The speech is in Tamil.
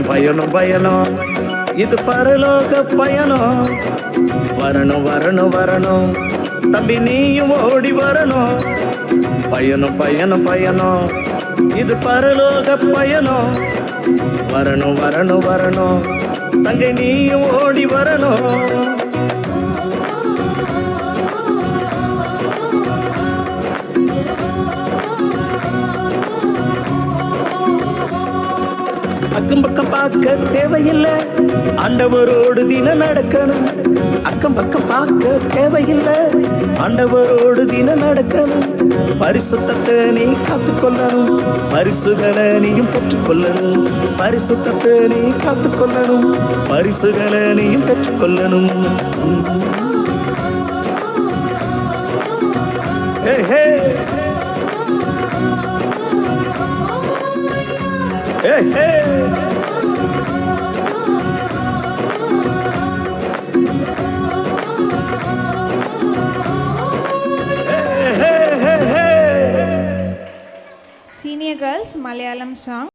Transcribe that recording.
பயணம் பயணம் இது பரலோக பயணம். வரணும் வரணும் வரணும் தம்பி நீயும் ஓடி வரணும். பயணம் பயணம் இது பரலோக பயணம். வரணும் வரணும் வரணும் தங்கை நீயும் ஓடி வரணும். அக்கம் பக்கம் பார்க்க தேவையில்லை, ஆண்டவரோடு தினம் நடக்கணும். அக்கம் பக்கம் பார்க்க தேவையில்லை, ஆண்டவரோடு தினம் நடக்கணும். பரிசுத்தத்தை நீ காத்துக்கொள்ளணும், பரிசுகளை நீயும் பெற்றுக்கொள்ளணும். பரிசுத்தத்தை நீ காத்துக்கொள்ளணும், பரிசுகளை நீயும் பெற்றுக்கொள்ளணும். ஹே ஹே hey, hey. Senior Girls Malayalam song.